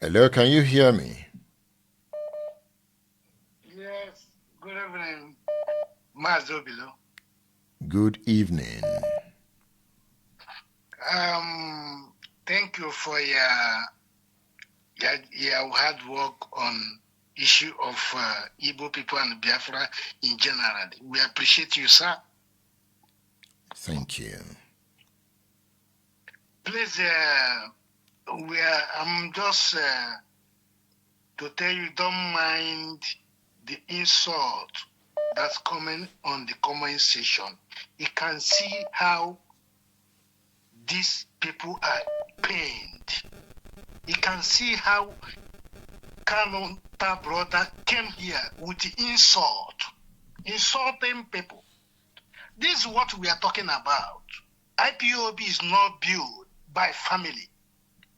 Hello, can you hear me? Yes, good evening, Nnamdi Obilo. Good evening. Thank you for your hard work on issue of Igbo people and Biafra in general. We appreciate you, sir. Thank you. Please, I'm just to tell you, don't mind the insult that's coming on the comment section. You can see how these people are pained. You can see how Kanu brother came here with the insult, insulting people. This is what we are talking about. IPOB is not built by family.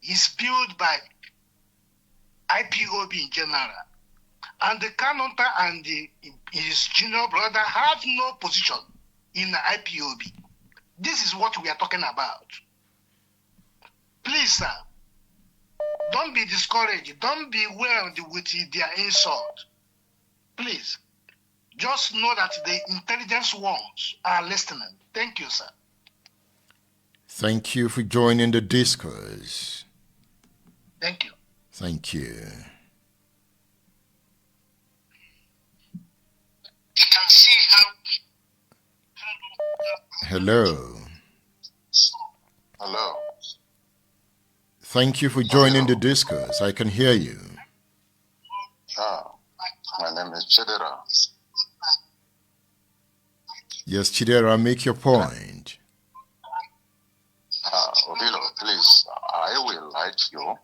It's built by IPOB in general. And the Kanu and his junior brother have no position in the IPOB. This is what we are talking about. Please, sir, don't be discouraged. Don't be whelmed with their insult. Please, just know that the intelligence ones are listening. Thank you, sir. Thank you for joining the discourse. Thank you. Thank you. You can see how... Hello. Hello. Thank you for joining the discourse. I can hear you. My name is Chidera. Yes, Chidera, make your point. Obilo, please, I will like you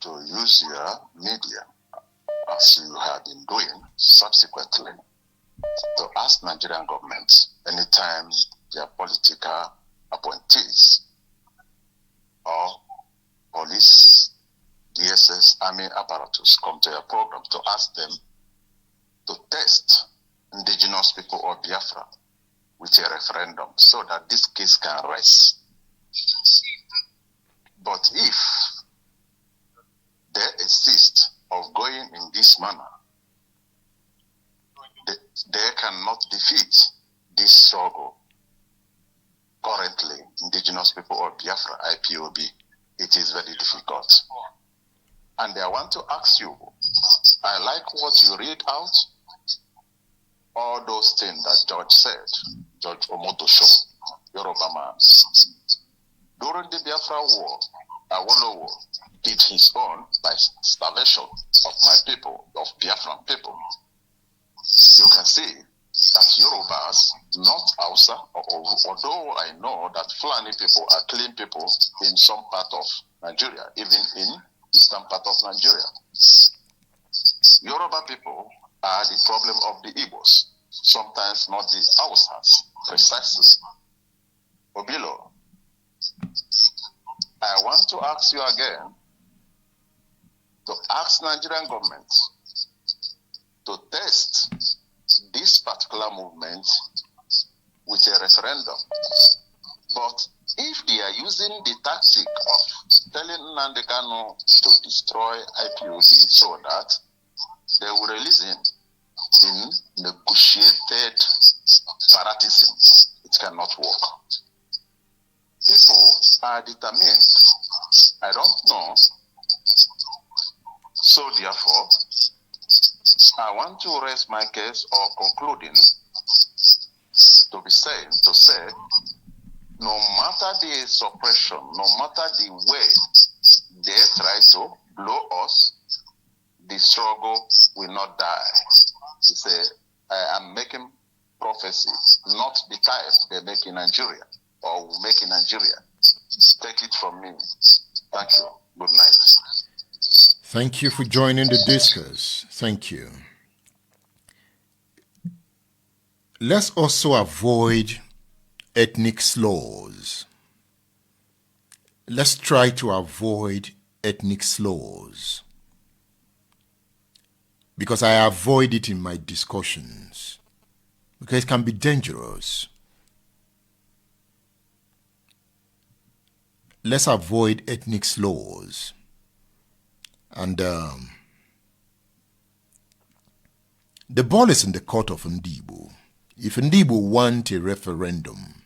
to use your media, as you have been doing subsequently, to ask Nigerian government anytime their political appointees or police, DSS, army apparatus come to your program to ask them to test indigenous people of Biafra with a referendum so that this case can rest. But if they insist of going in this manner, they cannot defeat this struggle. Currently, indigenous people of Biafra, IPOB, it is very difficult. And I want to ask you, I like what you read out, all those things that George said, George Omotosho, Yoruba man. During the Biafra War, Awolowo did his own by starvation of my people, of Biafran people. You can see that Yorubas, not Hausa, although I know that Fulani people are clean people in some part of Nigeria, even in eastern part of Nigeria. Yoruba people are the problem of the Igbos, sometimes not the Hausas, precisely. Obilo, I want to ask you again to ask Nigerian government to test this particular movement with a referendum. But if they are using the tactic of telling Nnamdi Kanu to destroy IPOB so that they will release him in negotiated separatism, it cannot work. People are determined. I don't know. So therefore, I want to raise my case or concluding to say, no matter the suppression, no matter the way they try to blow us, the struggle will not die. He said, I am making prophecy, not the type they make in Nigeria or will make in Nigeria. Take it from me. Thank you. Good night. Thank you for joining the discourse. Thank you. Let's also avoid ethnic slurs. Let's try to avoid ethnic slurs, because I avoid it in my discussions, because it can be dangerous. Let's avoid ethnic slurs. And the ball is in the court of Ndibo. If Ndibo want a referendum,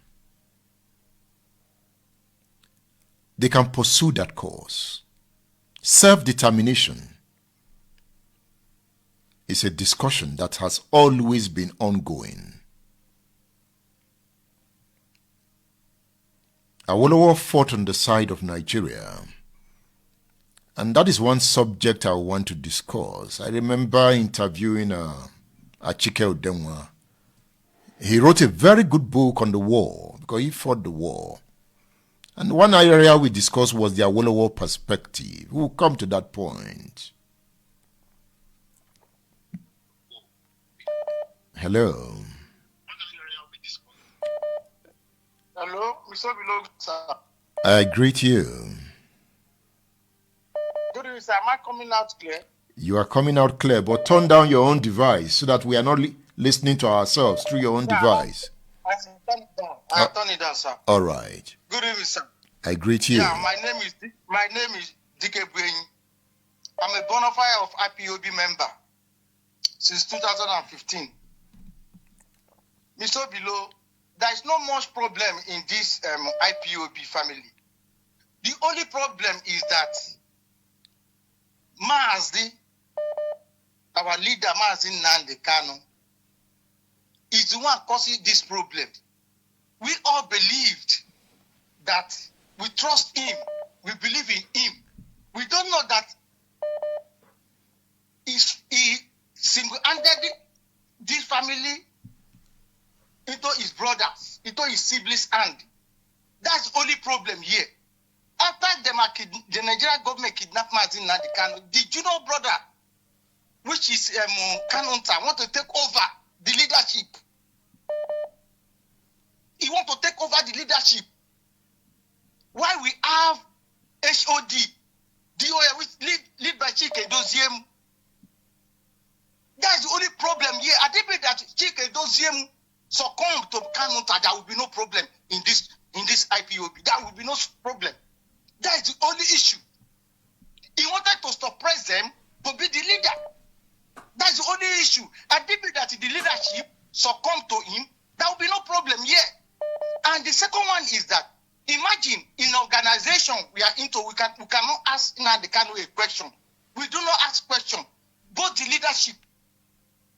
they can pursue that cause. Self-determination is a discussion that has always been ongoing. Awolowo fought on the side of Nigeria, and that is one subject I want to discuss. I remember interviewing Achike Odenwa. He wrote a very good book on the war because he fought the war. And one area we discussed was the Awolowo perspective. We'll come to that point. Hello. Hello, Mr. Obilo, sir. I greet you. Good evening, sir. Am I coming out clear? You are coming out clear, but turn down your own device so that we are not listening to ourselves through your own device. I turn it down. I turn it down, sir. All right. Good evening, sir. I greet you. Yeah, my name is Dike Buenyi. I'm a bona fide of IPOB member since 2015. Mr. Obilo, there is not much problem in this IPOB family. The only problem is that Maazdi, our leader, Nnamdi Kanu, is the one causing this problem. We all believed that we trust him, we believe in him. We don't know that he single-handed this family into his brothers, into his siblings' hand. That's the only problem here. After the Nigerian government kidnapped Nnamdi Kanu, did you know, brother, which is Kanu, want to take over the leadership? He want to take over the leadership. Why we have HOD, DOA, which lead by Chike Doziem. That's the only problem here. I think that Chike Doziem succumb to Kanu, there will be no problem in this IPOB. There will be no problem. That is the only issue. He wanted to suppress them to be the leader. That's the only issue. I think that the leadership succumb to him, there will be no problem here. And the second one is that, imagine in organization we are into, we cannot ask Nnamdi Kanu a question. We do not ask question. Both the leadership,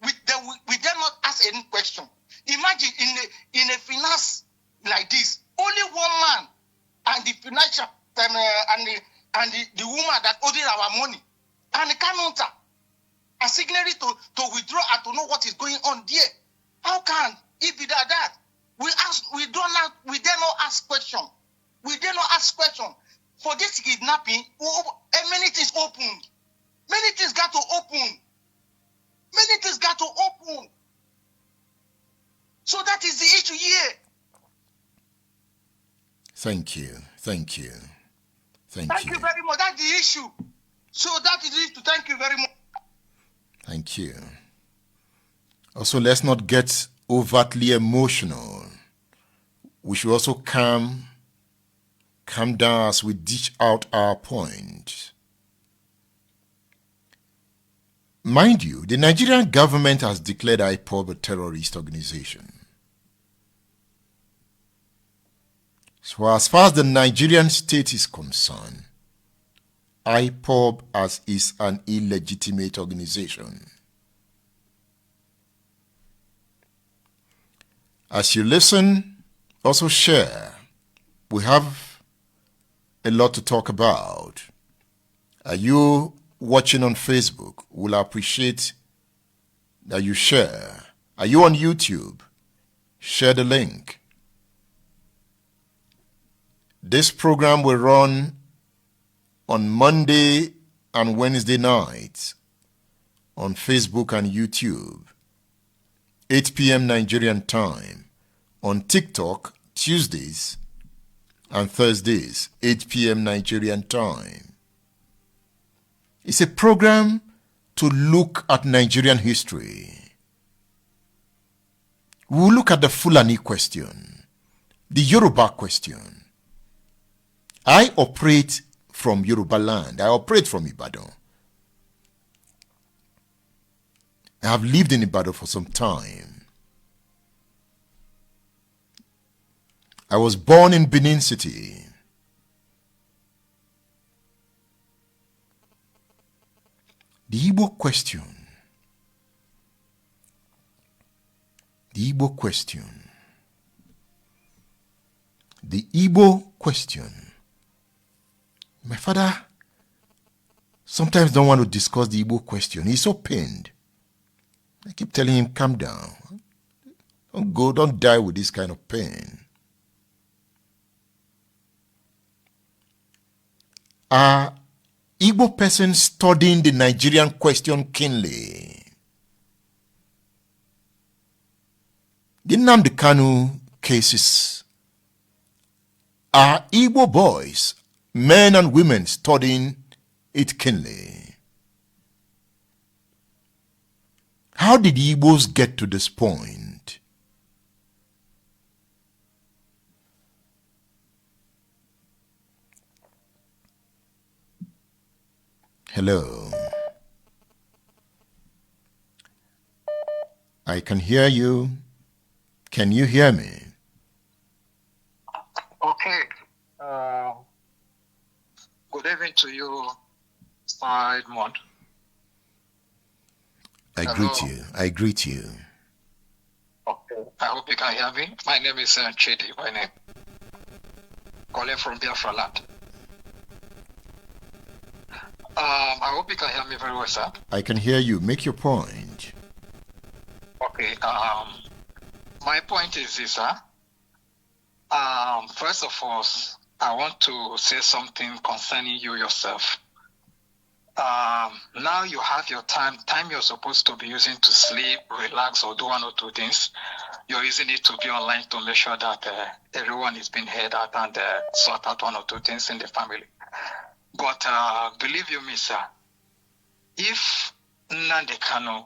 we dare not ask any question. Imagine in a finance like this, only one man and the financial and the woman that holding our money and the Kanu are signatory to withdraw and to know what is going on there. How can it be that? We dare not ask question. We dare not ask question. For this kidnapping, many things opened. Many things got to open. Many things got to open. So that is the issue here. Thank you. Thank you. Thank you very much. That's the issue. So that is it. Thank you very much. Thank you. Also, let's not get overtly emotional. We should also calm down as we dish out our point. Mind you, the Nigerian government has declared Ipob a terrorist organization. So as far as the Nigerian state is concerned, Ipob is an illegitimate organization. As you listen, also share. We have a lot to talk about. Are you watching on Facebook? We'll appreciate that you share. Are you on YouTube? Share the link. This program will run on Monday and Wednesday nights on Facebook and YouTube, 8 p.m. Nigerian time, on TikTok Tuesdays and Thursdays, 8 p.m. Nigerian time. It's a program to look at Nigerian history. We'll look at the Fulani question, the Yoruba question. I operate from Yoruba land. I operate from Ibadan. I have lived in Ibadan for some time. I was born in Benin City. The Igbo question. The Igbo question. The Igbo question. My father sometimes don't want to discuss the Igbo question. He's so pained. I keep telling him, calm down. Don't die with this kind of pain. Are Igbo persons studying the Nigerian question keenly? The Nnamdi Kanu cases. Are Igbo boys, men and women, studying it keenly? How did the Igbos get to this point? Hello. I can hear you. Can you hear me? Okay. Good evening to you, Edmund. I greet you. Okay. I hope you can hear me. My name is Chidi, by name. Calling from Biafra land. I hope you can hear me very well, sir. I can hear you. Make your point. Okay. My point is this, sir. First of all, I want to say something concerning you yourself. Now you have your time you're supposed to be using to sleep, relax, or do one or two things. You're using it to be online to make sure that everyone is being heard out and sort out one or two things in the family. But believe you me, sir, if Nnamdi Kanu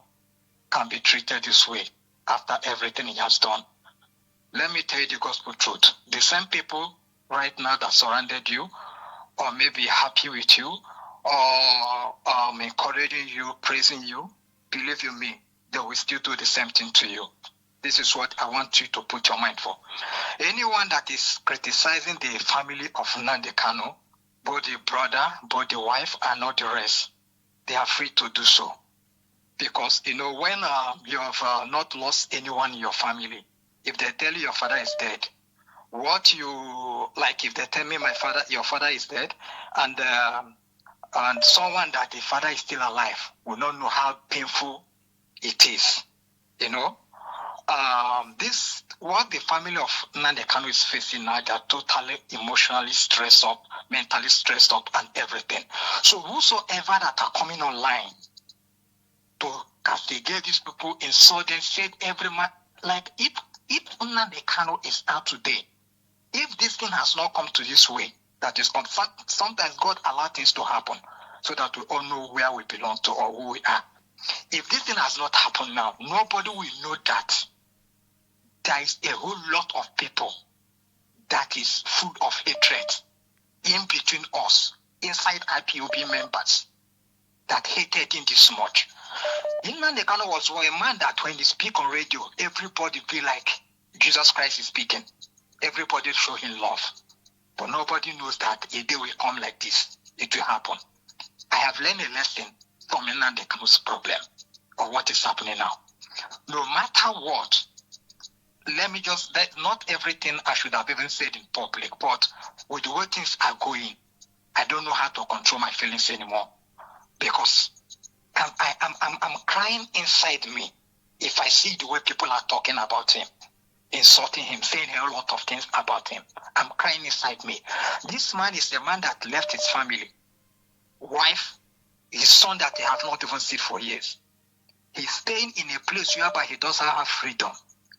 can be treated this way after everything he has done, let me tell you the gospel truth. The same people right now that surrounded you, or maybe happy with you, or encouraging you, praising you, believe you me, they will still do the same thing to you. This is what I want you to put your mind for. Anyone that is criticizing the family of Nnamdi Kanu, both the brother, both the wife, and all the rest, they are free to do so. Because, when you have not lost anyone in your family, if they tell you your father is dead, if they tell me your father is dead, and someone that the father is still alive will not know how painful it is. What the family of Nnamdi Kanu is facing now, they are totally emotionally stressed up, mentally stressed up, and everything. So whosoever that are coming online to castigate these people, insult them, say every man, like if Nnamdi Kanu is out today, if this thing has not come to this way, that is sometimes God allows things to happen so that we all know where we belong to or who we are. If this thing has not happened now, nobody will know that there is a whole lot of people that is full of hatred in between us, inside IPOB members, that hated him this much. Nnamdi Kanu was a man that when he speak on radio, everybody feel like Jesus Christ is speaking. Everybody show him love. But nobody knows that a day will come like this. It will happen. I have learned a lesson from Nnamdi Kanu's problem or what is happening now. No matter what, let me not everything I should have even said in public, but with the way things are going, I don't know how to control my feelings anymore. Because I'm crying inside me if I see the way people are talking about him, insulting him, saying a lot of things about him. I'm crying inside me. This man is the man that left his family, wife, his son that he have not even seen for years. He's staying in a place whereby he doesn't have freedom.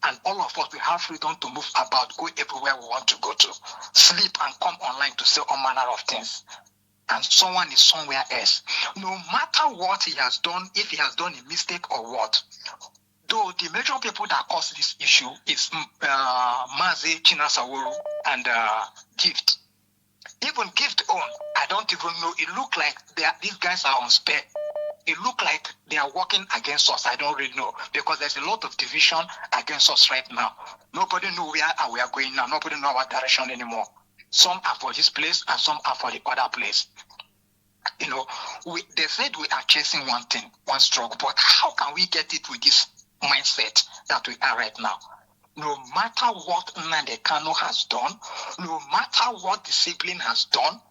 And all of us, we have freedom to move about, go everywhere we want to go to, sleep and come online to say all manner of things. And someone is somewhere else. No matter what he has done, if he has done a mistake or what, though the major people that cause this issue is Mazi, Chinasaworu, and Gift. Even Gift I don't even know. It looked like these guys are on spare. it looks like they are working against us. I don't really know, because there's a lot of division against us right now. Nobody knows where we are going now. Nobody knows our direction anymore. Some are for this place and some are for the other place. You know, they said we are chasing one thing, one struggle, but how can we get it with this mindset that we are right now? No matter what Nnamdi Kanu has done, no matter what the sibling has done,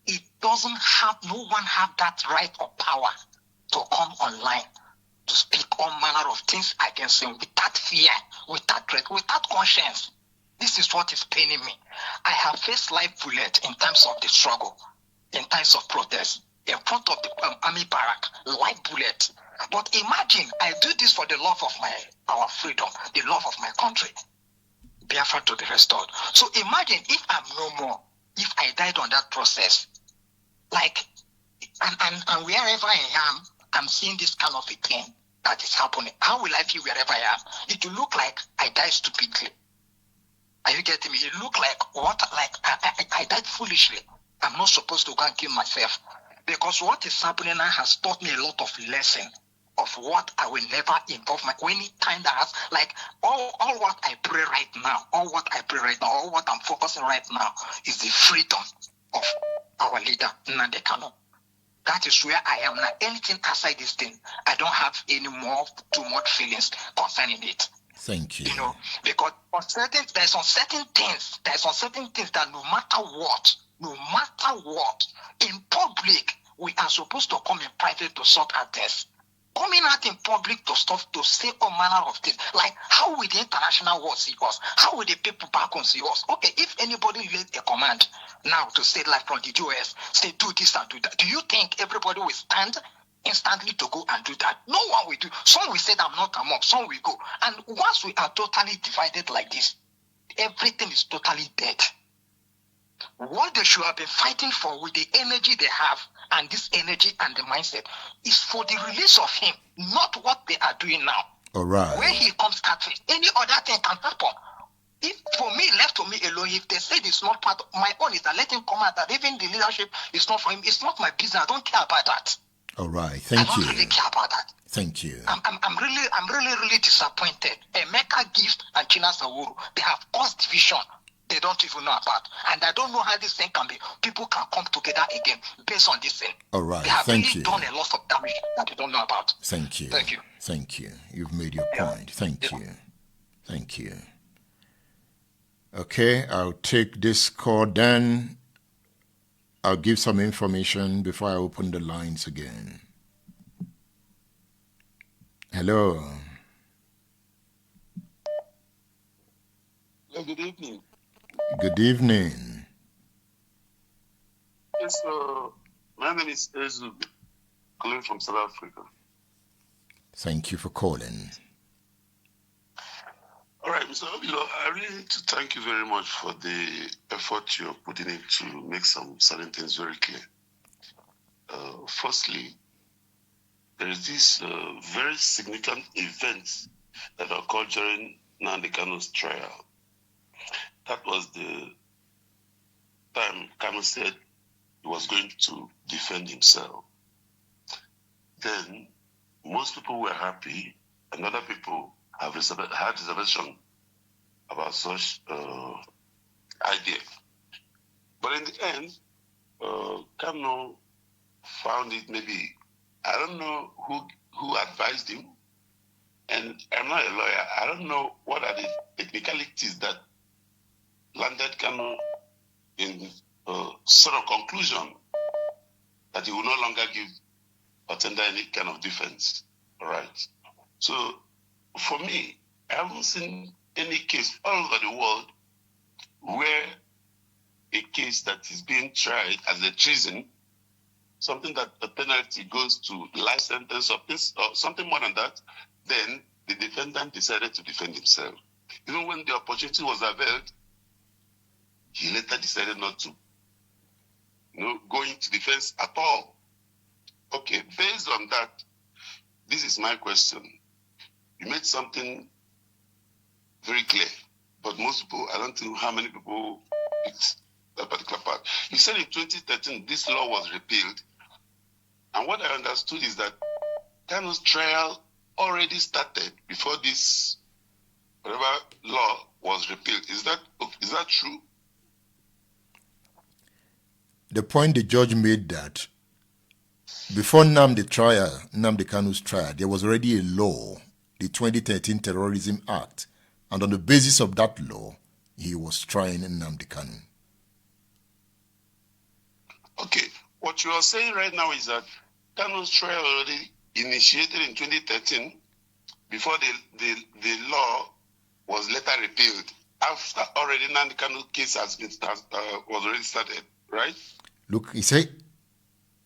it doesn't have, no one have that right or power to come online to speak all manner of things against him without fear, without threat, without conscience. This is what is paining me. I have faced live bullet in times of the struggle, in times of protest, in front of the army barrack, live bullet. But imagine, I do this for the love of our freedom, the love of my country, Biafra to be restored. So imagine if I'm no more, if I died on that process, like, and wherever I am, I'm seeing this kind of a thing that is happening. How will I feel wherever I am? It will look like I died stupidly. Are you getting me? It look like what? Like I died foolishly. I'm not supposed to go and kill myself, because what is happening now has taught me a lot of lesson of what I will never involve any time that has, like, all what I pray right now, all what I'm focusing right now is the freedom of our leader, Nnamdi Kanu. That is where I am now. Anything outside this thing, I don't have any more too much feelings concerning it. Thank you. You know, because there's on certain things that no matter what, in public, we are supposed to come in private to sort out this. Coming out in public to say all manner of things. Like, how will the international world see us? How will the people back home see us? Okay, if anybody laid a command now to say, like from the US, say do this and do that, do you think everybody will stand instantly to go and do that? No one will do. Some will say that I'm not among, some will go. And once we are totally divided like this, everything is totally dead. What they should have been fighting for with the energy they have, and this energy and the mindset, is for the release of him, not what they are doing now. All right. When he comes at it, any other thing can happen. If for me, left to me alone, if they said it's not part of my own, is that let him come out, that even the leadership is not for him, it's not my business. I don't care about that. All right. Thank you. I don't really care about that. Thank you. I'm really disappointed. Emeka Gift and China Sawuru, they have caused division they don't even know about. And I don't know how this thing can be. People can come together again based on this thing. All right. They have Thank really you. done a lot of damage that they don't know about. Thank you. Thank you. Thank you. You've made your point. Thank you. Thank you. Okay, I'll take this call, then I'll give some information before I open the lines again. Hello. Good evening. Good evening. Yes, my name is Ezub, calling from South Africa. Thank you for calling. All right, Mr. Obilo, I really need to thank you very much for the effort you're putting in to make some certain things very clear. Firstly, there is this very significant event that occurred during Nnamdi Kanu's trial. That was the time Kanu said he was going to defend himself. Then most people were happy, and other people had reservation about such idea. But in the end, Kanu found it maybe, I don't know who advised him, and I'm not a lawyer. I don't know what are the technicalities that landed Kanu in sort of conclusion that he will no longer give or tender any kind of defense. All right. So for me, I haven't seen any case all over the world where a case that is being tried as a treason, something that the penalty goes to life sentence or something more than that, then the defendant decided to defend himself. Even when the opportunity was availed, he later decided not to go into defense at all. Okay, based on that, this is my question. You made something very clear, but most people, I don't know how many people picked that particular part. You said in 2013 this law was repealed, and what I understood is that Kanu's trial already started before this whatever law was repealed. Is that true? The point the judge made that before Nnamdi Kanu's trial, there was already a law, the 2013 Terrorism Act, and on the basis of that law, he was trying Nnamdi Kanu. Okay, what you are saying right now is that Kanu's trial already initiated in 2013 before the law was later repealed. After already Nnamdi Kanu's case was already started, right? Look, he said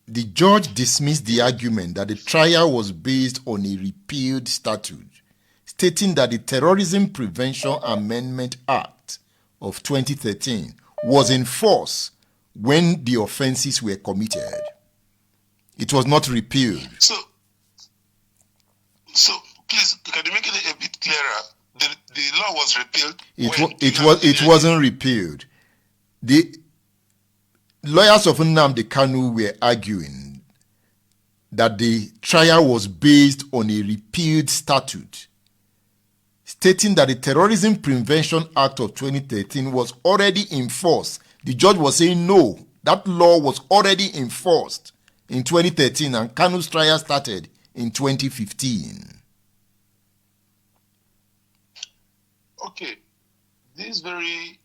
the judge dismissed the argument that the trial was based on a repealed statute, stating that the Terrorism Prevention Amendment Act of 2013 was in force when the offenses were committed. It was not repealed. So please, can you make it a bit clearer? The law was repealed. It wasn't repealed. The lawyers of Nnamdi Kanu were arguing that the trial was based on a repealed statute, stating that the Terrorism Prevention Act of 2013 was already in force. The judge was saying no, that law was already enforced in 2013 and Kanu's trial started in 2015. Okay, this very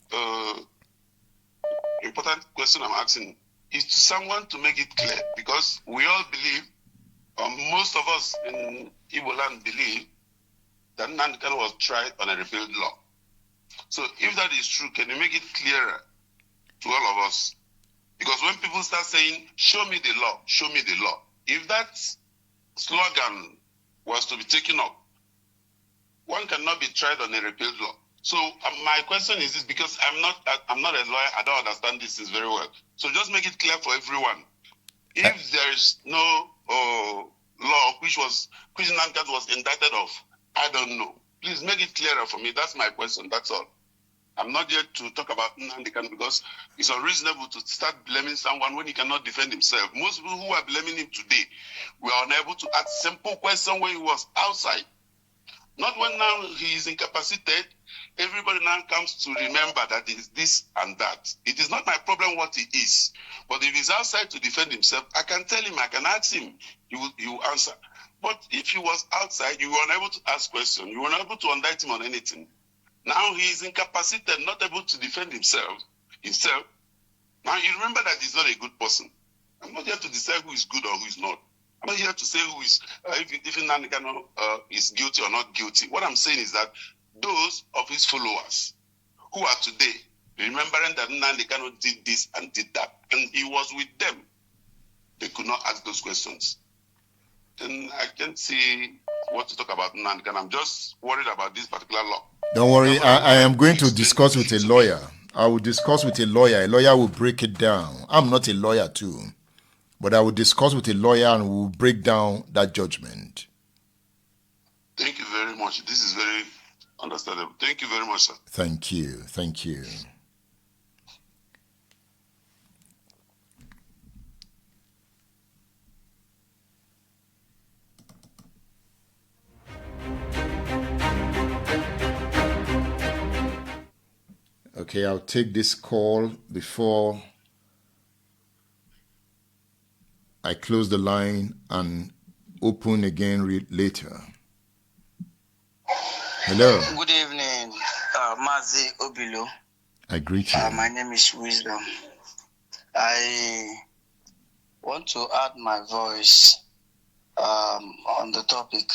important question I'm asking is to someone to make it clear, because we all believe, most of us in Igbo land believe, that Nnamdi Kanu was tried on a repealed law. So if that is true, can you make it clearer to all of us? Because when people start saying, show me the law, show me the law, if that slogan was to be taken up, one cannot be tried on a repealed law. So my question is this, because I'm not a lawyer, I don't understand this very well. So just make it clear for everyone. If there is no law which Nnamdi Kanu was indicted of, I don't know. Please make it clearer for me. That's my question. That's all. I'm not here to talk about Nnamdi Kanu because it's unreasonable to start blaming someone when he cannot defend himself. Most people who are blaming him today were unable to ask simple questions when he was outside. Not when now he is incapacitated, everybody now comes to remember that it is this and that. It is not my problem what he is. But if he's outside to defend himself, I can tell him, I can ask him, he will answer. But if he was outside, you were unable to ask questions, you were unable to indict him on anything. Now he is incapacitated, not able to defend himself. Now you remember that he's not a good person. I'm not here to decide who is good or who is not. I'm not here to say who is, if Nnamdi Kanu is guilty or not guilty. What I'm saying is that those of his followers who are today remembering that Nnamdi Kanu did this and did that, and he was with them, they could not ask those questions. Then I can't see what to talk about Nnamdi Kanu. I'm just worried about this particular law. Don't worry, I am going to discuss with a lawyer. I will discuss with a lawyer. A lawyer will break it down. I'm not a lawyer too. But I will discuss with a lawyer and we will break down that judgment. Thank you very much. This is very understandable. Thank you very much, sir. Thank you. Thank you. Okay, I'll take this call before I close the line and open again later. Hello. Good evening, Mazi Obilo. I greet you. My name is Wisdom. I want to add my voice on the topic,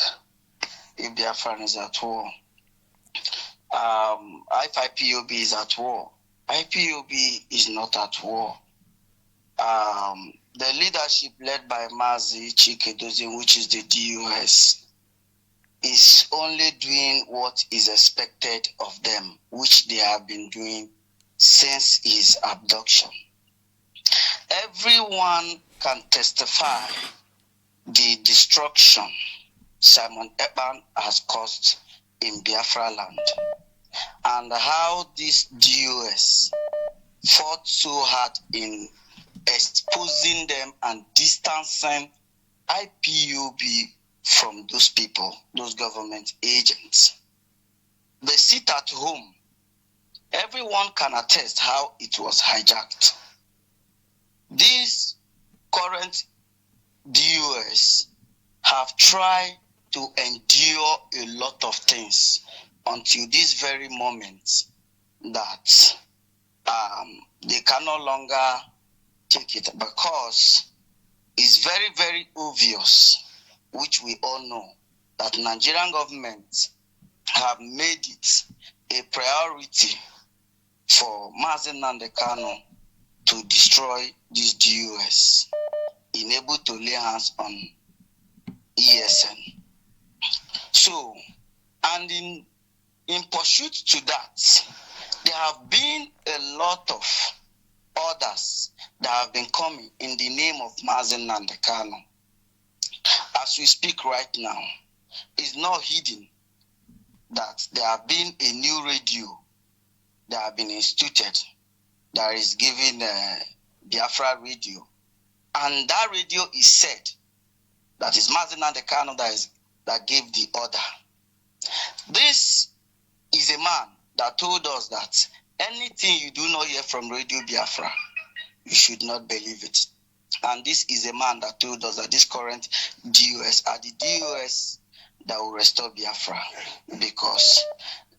if Biafra is at war. If IPOB is at war. IPOB is not at war. The leadership led by Mazi Chike, which is the DUS, is only doing what is expected of them, which they have been doing since his abduction. Everyone can testify the destruction Simon Ekpan has caused in Biafra land, and how this DUS fought so hard in exposing them and distancing IPOB from those people, those government agents. They sit at home. Everyone can attest how it was hijacked. These current DOS have tried to endure a lot of things until this very moment that they can no longer take it, because it's very, very obvious, which we all know, that Nigerian government have made it a priority for Nnamdi Kanu to destroy these DOS, able to lay hands on ESN. So, and in pursuit to that, there have been a lot of orders that have been coming in the name of Nnamdi Kanu. As we speak right now, it's not hidden that there have been a new radio that have been instituted that is given Biafra radio. And that radio is said that is Nnamdi Kanu that gave the order. This is a man that told us that anything you do not hear from Radio Biafra, you should not believe it. And this is a man that told us that this current DOS are the DOS that will restore Biafra, because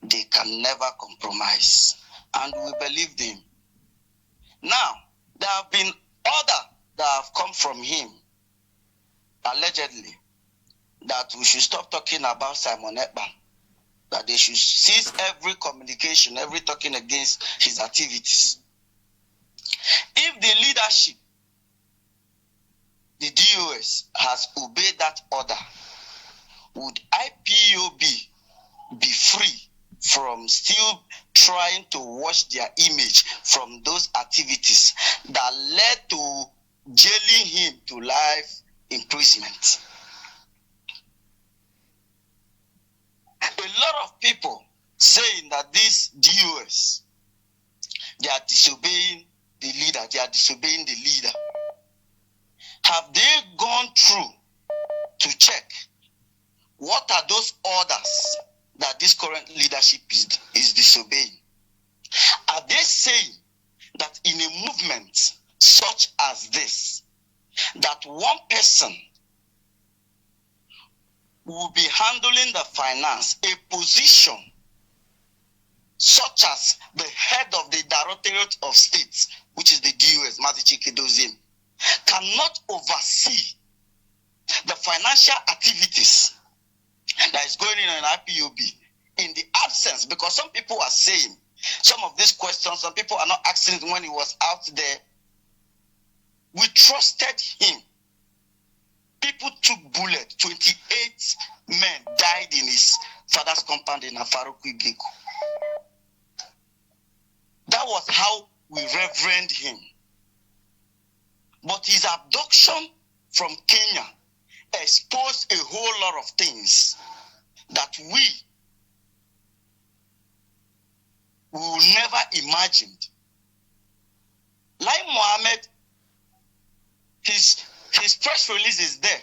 they can never compromise. And we believed him. Now, there have been orders that have come from him, allegedly, that we should stop talking about Simon Ekpa, that they should cease every communication, every talking against his activities. If the leadership, the DOS, has obeyed that order, would IPOB be free from still trying to wash their image from those activities that led to jailing him to life imprisonment? A lot of people saying that these DOS, they are disobeying the leader, they are disobeying the leader. Have they gone through to check what are those orders that this current leadership is disobeying? Are they saying that in a movement such as this, that one person will be handling the finance, a position such as the head of the Directorate of State, which is the DOS, Mazi Chike, cannot oversee the financial activities that is going on in IPOB in the absence, because some people are saying some of these questions, some people are not asking when he was out there. We trusted him. People took bullet. 28 men died in his father's compound in Afaruku Igeko. That was how we reverenced him. But his abduction from Kenya exposed a whole lot of things that we will never imagined. Like Mohammed, his press release is there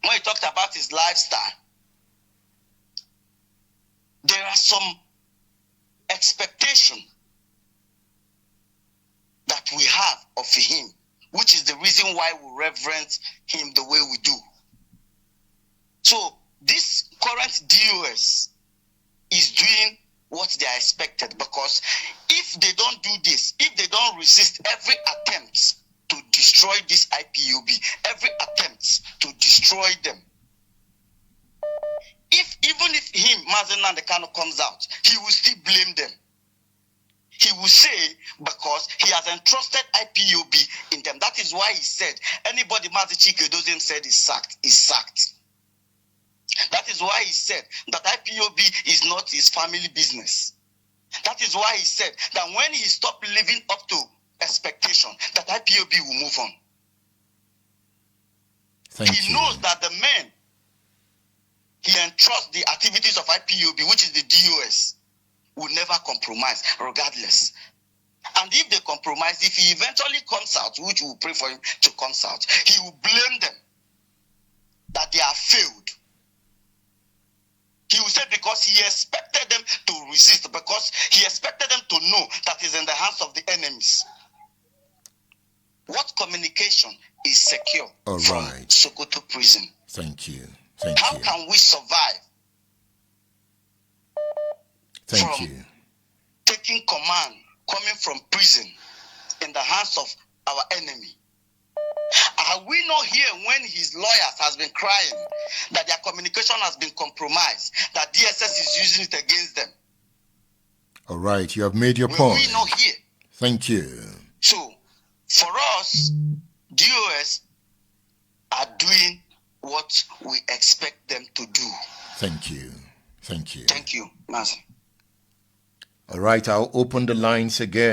when he talked about his lifestyle. There are some expectation that we have of him, which is the reason why we reverence him the way we do. So this current DOS is doing what they are expected, because if they don't do this, if they don't resist every attempt to destroy this IPOB, every attempt to destroy them, even if him, Nnamdi Kanu, comes out, he will still blame them. He will say, because he has entrusted IPOB in them. That is why he said, anybody Mazi Chike doesn't say is sacked, is sacked. That is why he said that IPOB is not his family business. That is why he said that when he stopped living up to expectation, that IPOB will move on. He knows that the men he entrusts the activities of IPOB, which is the DOS, will never compromise, regardless. And if they compromise, if he eventually comes out, which we will pray for him to come out, he will blame them that they have failed. He will say because he expected them to resist, because he expected them to know that he's in the hands of the enemies. What communication is secure from Sokoto prison? Thank you. How can we survive from taking command coming from prison in the hands of our enemy? Are we not here when his lawyers has been crying that their communication has been compromised, that DSS is using it against them? All right, you have made your point. Were we not here? Thank you. So, for us, DOS are doing what we expect them to do. Thank you. Thank you, Mazi. All right, I'll open the lines again.